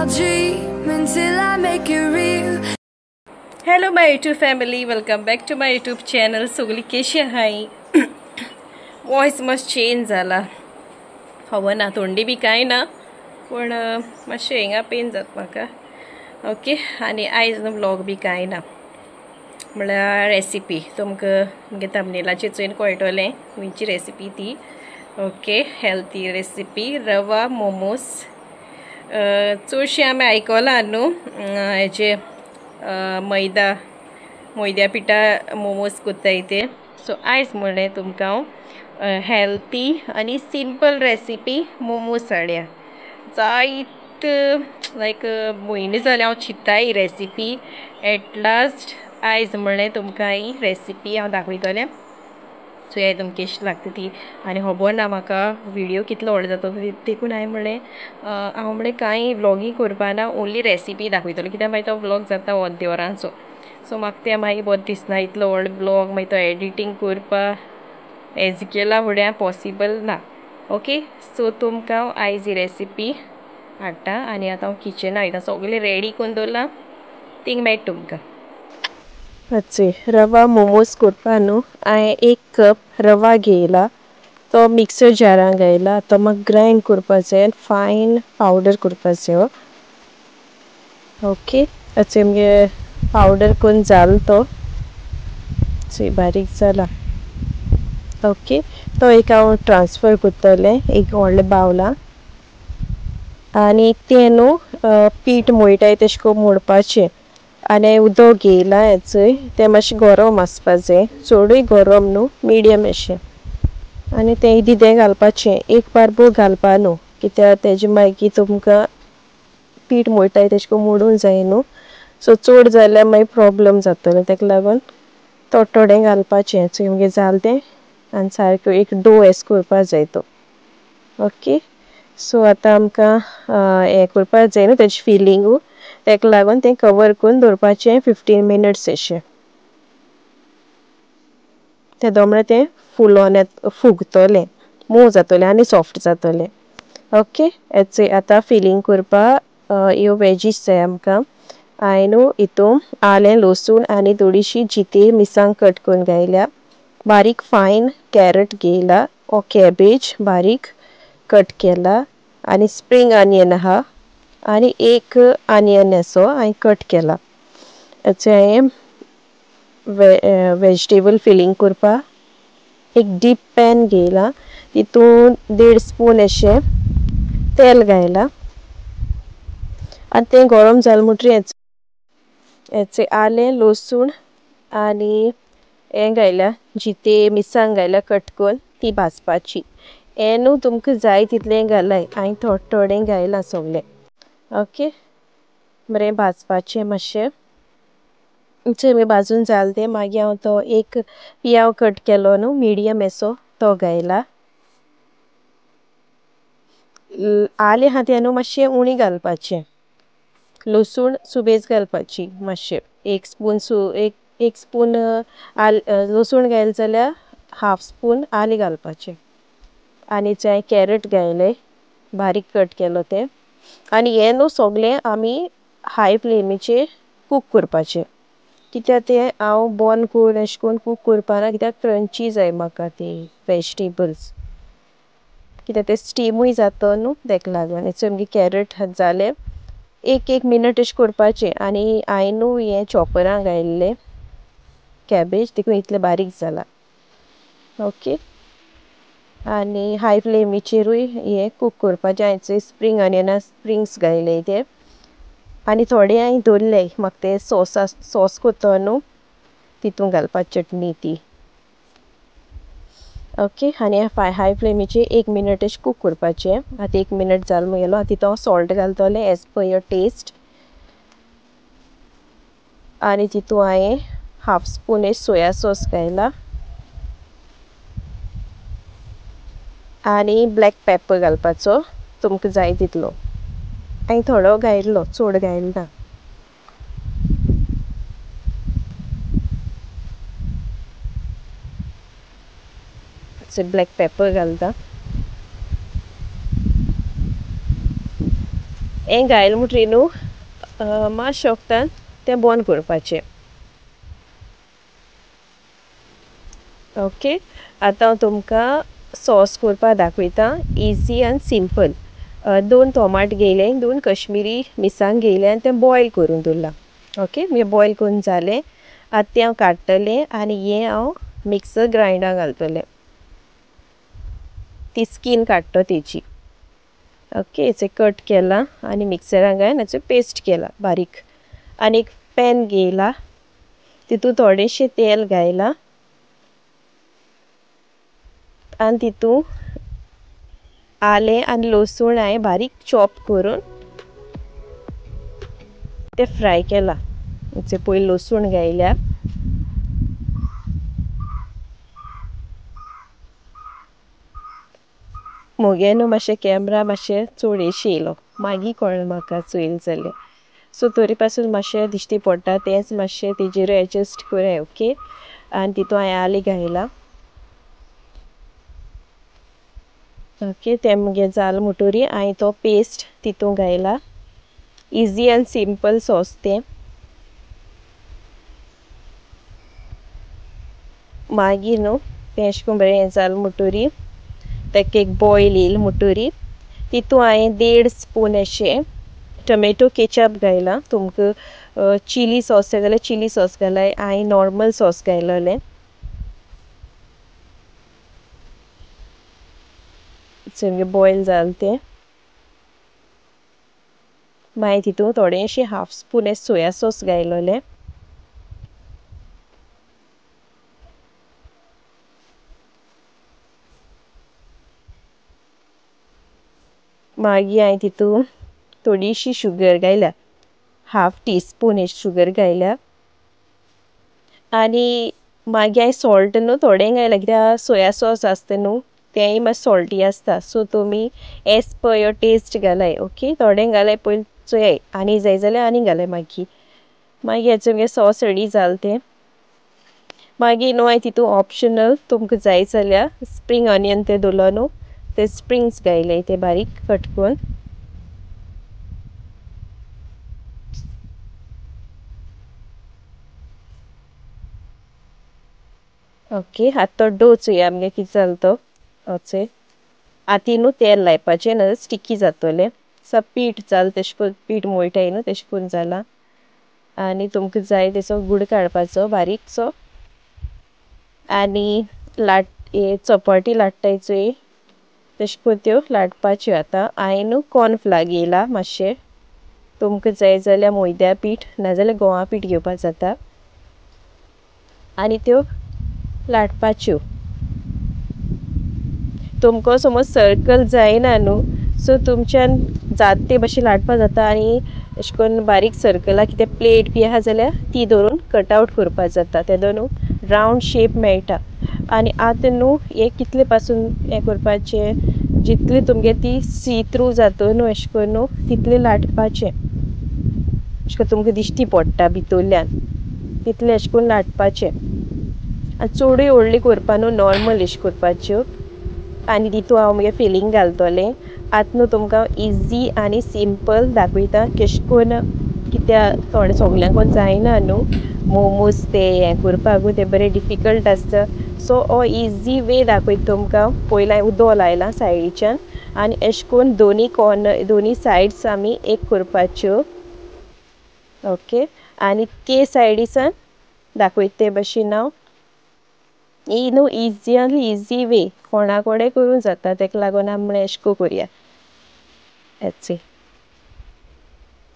I'll dream until I make it real. Hello my YouTube family, welcome back to my YouTube channel. सगळी कशी आहाय? Voice मस्त change जाला. हवं ना तोंडी बी काय ना पण मातशें हिंगा पेन जाता म्हाका. ओके आनी आयज न्हू व्लॉग बी काय ना म्हळ्यार रेसिपी तुमकां म्हगे थंबनेलाचेर चोयन कळटलें खंयची रेसिपी ती. ओके हेल्थी रेसिपी रवा मोमोज. चडशें आमी आयकलां न्हू हेजे मैद्या पिठा मोमोज कोत्ताय ते. सो आयज म्हणलें तुमकां हांव हेल्थी आनी सिंपल रेसिपी मोमोज हाडया. जायत लायक म्हयने जाले हांव चिंत्ताय ही रेसिपी. एट लास्ट आयज म्हणलें तुमकां ही रेसिपी हांव दाखयतलें. सो हे तुमकां कशी लागता ती आनी खबर ना म्हाका व्हिडियो कितलो व्हड जाता देखून हांवें म्हणलें हांव म्हणलें कांय व्लॉगी करपा ना ओन्ली रेसिपी दाखयतलो कित्याक मागीर तो व्लॉग जाता अर्द वरांचो. सो म्हाका तें मागीर बरें दिसना इतलो व्हड व्लॉग मागीर तो एडिटींग करपा एजिकेला फुड्यान पॉसिबल ना. ओके सो तुमकां हांव आयज ही रेसिपी हाडटा आनी आतां हांव किचनां वयता सगळें रेडी करून दवरलां थिंग मेळटा तुमकां. रवा मोमोज करपा न्हू हांवें 1 कप रवा घेयला तो मिक्सर जारान घायला. तो म्हाका ग्रायंड करपा जाय फायन पावडर करपा जाय. ओके मगे पावडर करून जाल तो बारीक जाला. ओके तो एक हांव ट्रान्सफर करतलें एक व्हडल्या बावलां आनी तें न्हू पीठ मळटाय तेशें करून मळपाचें आनी उदक घेयलां हेचय तें मातशें गरम आसपा जाय चडूय गरम न्हू मिडियम अशें आनी तें हिदें घालपाचें एक बारबूर घालपा न्हू कित्याक तेजें मागीर तुमकां पीठ मळटाय तेशें करून मळूंक जाय न्हू. सो चड जाल्यार मागीर प्रॉब्लम जातलो तेका लागून थोडें घालपाचें चोय मगे जाल तें आनी सारको एक डो एस करपा जाय तो. ओके सो आतां आमकां हें करपा जाय न्हू तेजें फिलींगू तेका लागून तें कवर करून दवरपाचें 15 मिनट्स अशें. तें दोमळे तें फुलोन फुगतलें मोव जातलें आनी सॉफ्ट जातलें. ओके हेचय आतां फिलींग करपा ह्यो वेजीस जाय आमकां. हांवें न्हू हितून आलें लसूण आनी थोडीशी जितें मिरसांग कट करून घायल्या. बारीक फायन कॅरट घेयला ओ कॅबेज बारीक कट केला आनी स्प्रिंग आनियन आहा आनी एक आनियन असो हांवें कट केला. हांवें वेजिटेबल फिलींग करपा एक डीप पॅन घेयला तितून 1.5 स्पून अशें तेल घायला आनी तें गरम जालें म्हणटरीर हेचें आलें लसूण आनी हें घायल्या जितें मिरसांग घायल्या कट करून ती भाजपाची. हें न्हू तुमकां जाय तितलें घालाय हांवें थोडें घायलां सगलें. ओके बरें भाजपाचें मातशें चोय भाजून जाल तें मागीर हांव तो एक पियाव कट केलो न्हू मिडियम असो तो घायला. आलें आहा तें न्हू मातशें उणी घालपाचें लसूण सुबेज घालपाची मातशें एक स्पून लसूण घायल जाल्यार हाफ स्पून आलें घालपाचें आनी हांवें कॅरट घायलें बारीक कट केलो तें आनी हें न्हू सगलें आमी हाय फ्लेमीचेर कूक करपाचें कित्याक तें हांव बंद करून अशें करून कूक करपाना कित्याक क्रंची जाय म्हाका ती वेजिटेबल्स कित्याक तें स्टिमूय जाता न्हू तेका लागून. हेचो मगे कॅरट जालें एक मिनट अशें करपाचें आनी हांवें न्हू हें चॉपरां घायल्लें कॅबेज देखून इतलें बारीक जाला. ओके आनी हाय फ्लेमीचेरूय हें कूक करपाचें हांवें स्प्रींग ऑनियना स्प्रिंग्स घायले ते आनी थोडें हांवें दवरलें म्हाका तें सॉस कोत्तो न्हू तितून घालपाची चटणी ती. ओके आनी हाय फ्लेमीचेर 1 मिनट अशें कूक करपाचें. आतां 1 मिनट जालो म्हगेलो आतां तितून हांव सॉल्ट घालतलें एज पर युअर टेस्ट आनी तितून हांवें हाफ स्पून सोया सॉस घायला आनी ब्लॅक पेपर घालपाचो तुमकां जाय तितलो. हांवें थोडो घायल्लो चड घायलो ना. ब्लॅक पेपर घालता हें घायल म्हणटरी न्हू मातशें वगतान तें बंद करपाचें. ओके, आतां हांव तुमकां सॉस करपा दाखयतां, इजी आनी सिंपल. 2 टोमाट घेयले, 2 कश्मिरी मिरसांग घेयले आनी तें बॉयल करून दवरलां. ओके, म्हणजे बॉयल करून जालें. आतां तें हांव काडटलें आनी हें हांव मिक्सर ग्रायंडार घालतलें. ती स्कीन काडटा तेची. ओके, हेचें कट केलां आनी मिक्सरान घालन हेचो पेस्ट केला बारीक. आनी एक पॅन घेयला, तितून थोडेंशें तेल घायलां आनी तितून आलें आनी लसूण हांवें बारीक चॉप करून तें फ्राय केलां. हेचें पयलीं लसूण घायल्या. मुगे न्हू मातशें कॅमरा मातशें चोडेशी येयलो, मागीर कळ्ळें म्हाका चोयल जाल्यार. सो तरी पासून मातशें दिश्टी पडटा, तेंच मातशें तेजेर एडजस्ट कोराय. ओके, आनी तितून हांवें आलें घायलां. ओके, तें मुगे जाल म्हणटोरी हांवें तो पेस्ट तितून घायला. इजी आनी सिंपल सॉस तें. मागीर न्हू तें अशें करून बरें हें जालें म्हणटोरी ताका एक बॉयल येयलें म्हणटोरी तितून हांवें 1.5 स्पून अशें टोमॅटो केचप घायलां. तुमकां चिली सॉस जाय जाल्यार चिली सॉस घालाय. हांवें नॉर्मल सॉस घायलोलें. सामकें बॉयल जालें तें. मागीर तितून थोडेंशें 1/2 स्पून सोया सॉस घायलोलें. मागीर हांवें तितून थोडीशी शुगर घायल्या, 1/2 टीस्पून शुगर घायल्या. आनी मागीर हांवें सॉल्ट न्हू थोडें घायलां, कित्याक सोया सॉस आसता न्हू तेंय मातशें सॉल्टी आसता. सो तुमी एज पर योर टेस्ट घालाय. ओके, थोडें घालाय पयलीं चोयाय, आनी जाय जाल्यार आनी घालाय. मागीर हेचो मगे सॉस रेडी जालें तें. मागीर न्हू हांवें तितून ऑप्शनल तुमकां जाय जाल्यार स्प्रींग ऑनियन तें दवरलो न्हू, ते स्प्रिंग्स घायले ते बारीक कट करून. ओके, आतां तो डो चोया आमगे कितें जालो तो. ओचे आतां न्हू तेल लायपाचें ना स्टिकी जातोलें. सा पीठ जालें तेशें करून पीठ मळटाय न्हू तेशें करून जालां. आनी तुमकां जाय तेचो गूड काडपाचो बारीकसो. आनी चपाटी लाटटाय चोय तेशें करून त्यो लाटपाच्यो. आतां हांवें न्हू कॉर्नफ्लावर घेयला मातशें. तुमकां जाय जाल्यार मैद्या पीठ नाजाल्यार गंवा पीठ घेवपा जाता. आनी त्यो लाटपाच्यो. तुमकां समज सर्कल जायना न्हू सो तुमच्यान जाता ते भाशेन लाटपा जाता. आनी अशें करून बारीक सर्कलां कितें प्लेट बी आहा जाल्यार ती दवरून कट आवट करपा जाता. तेदो न्हू रावंड शेप मेळटा. आनी आतां न्हू हें कितले पासून हें करपाचें, जितली तुमगे ती सी थ्रू जाता न्हू अशें करून न्हू तितलें लाटपाचें. अशें करून तुमकां दिश्टी पडटा भितरल्यान तितलें अशें करून लाटपाचें. आनी चडूय व्हडली करपा न्हू, नॉर्मल अशें करपाच्यो. आनी तितून हांव मगे फिलींग घालतलें. आतां न्हू तुमकां इजी आनी सिंपल दाखयता कशें करून, कित्याक थोडें सोगल्यांक जायना न्हू मोमोज ते हें करपाकू, ते बरें डिफिकल्ट आसता. सो हो इजी वे दाखयता तुमकां. पयलीं हांवें उदक लायलां सायडीच्यान आनी अशें करून दोनी सायड्स आमी एक करपाच्यो. ओके, आनी ते सायडीसान दाखयता ते भाशेन हांव ही न्हू इजी वे कोणाकोडे करूं जाता. ताका लागून आमी म्हणलें अशें करुया.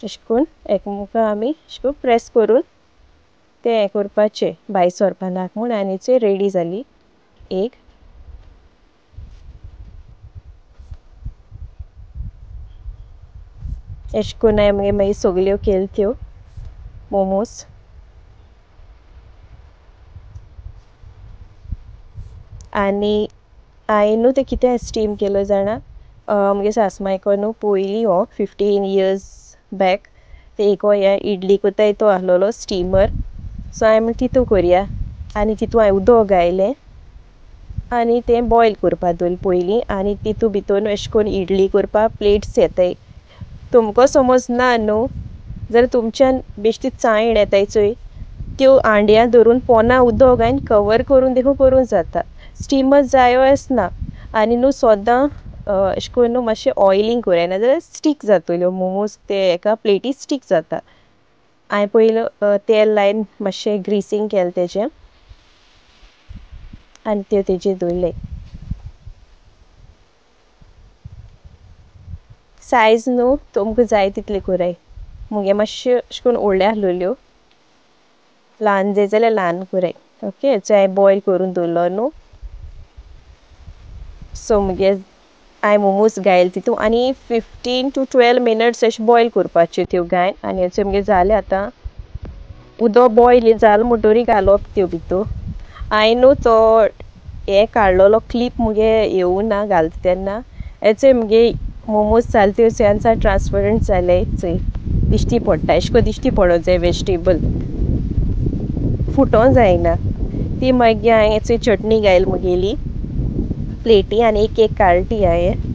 अशें करून एकामेकां आमी अशें करून प्रेस करून तें हें करपाचें भायर सरपा नाका म्हूण. आनी चोय रेडी जाली एक. अशें करून हांवें मागीर सगल्यो केल्यो मोमोज. आनी हांवें न्हू तें कितें स्टीम केलो जाणा, म्हगे सासमायको न्हू पयलीं हो 15 years बॅक ते एक इडली कोताय तो आहलोलो स्टिमर. सो हांवें म्हणलें तितू करया. आनी तितू हांवें उदक घायलें आनी तें बॉयल करपा दवरलें पयलीं. आनी तितू भितर अशें करून इडली करपा प्लेट्स येताय. तुमको समज ना न्हू जर तुमच्यान बेश्टी चायण येताय चोय त्यो आंड्यां धरून पोना उदक घायन कवर करून देखून करूं जाता स्टिमच जायो आसना आनी न्हू सोदां अशें करून न्हू मातशें ऑयलींग कोराय ना जाल्यार स्टीक जातल्यो मोमोज ते एका प्लेटी स्टीक जाता हांवें पयलो तेल लायन मातशें ग्रिसींग केलें तेजें आनी त्यो तेजेर दवरले सायज न्हू तुमकां जाय तितले कोराय मुगे मातश्यो अशें करून व्हडल्यो आसलेल्यो ल्हान जाय जाल्यार ल्हान कोराय ओके चाय बॉयल करून दवरलो न्हू सो मुगे हांवें मोमोज घायल तितू आनी 15 to 12 मिनट्स अशें बॉयल करपाच्यो त्यो घायन आनी अशें मुगे जालें आतां उदक बॉयल जाल म्हणटोरी घालप त्यो भितू हांवें न्हू तो हे काडलोलो क्लीप मुगे येवं ना घालता तेन्ना हेचे मुगे मोमोज जाले त्यो सा ट्रान्सपरंट जाले चोय दिश्टी पडटा अशें करून दिश्टी पडों जाय वेजिटेबल फुटों जायना ती मागीर हांवें चोय चटणी घायल मुगेली प्लेटी आनी एक काळटी हांवें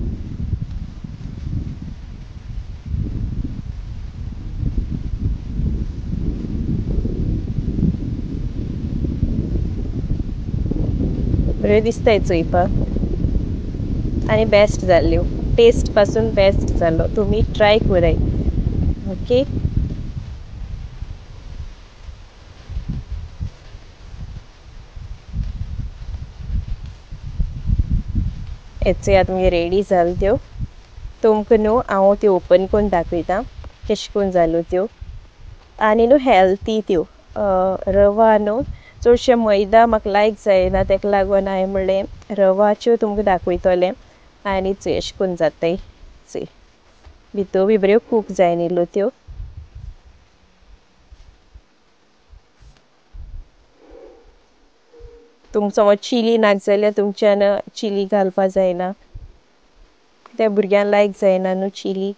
बऱ्यो दिसताय चोयपाक आनी बेस्ट जाल्यो टेस्ट पासून बेस्ट जालो तुमी ट्राय कोराय ओके हेचे आतां मुगे रेडी जाल त्यो तुमकां न्हू हांव त्यो ओपन करून दाखयतां कशें करून जाल्यो त्यो आनी न्हू हेल्थी त्यो रवा न्हू चडशे मैदा म्हाका लायक जायना ताका लागून हांवें म्हणलें रवाच्यो तुमकां दाखयतलें आनी चोय अशें करून जाताय चोय भितर बी बऱ्यो कूक जायन येयल्यो त्यो तुमचो समज चिली नाक जाल्यार तुमच्यान चिली घालपा जायना त्या भुरग्यांक लायक जायना न्हू चिली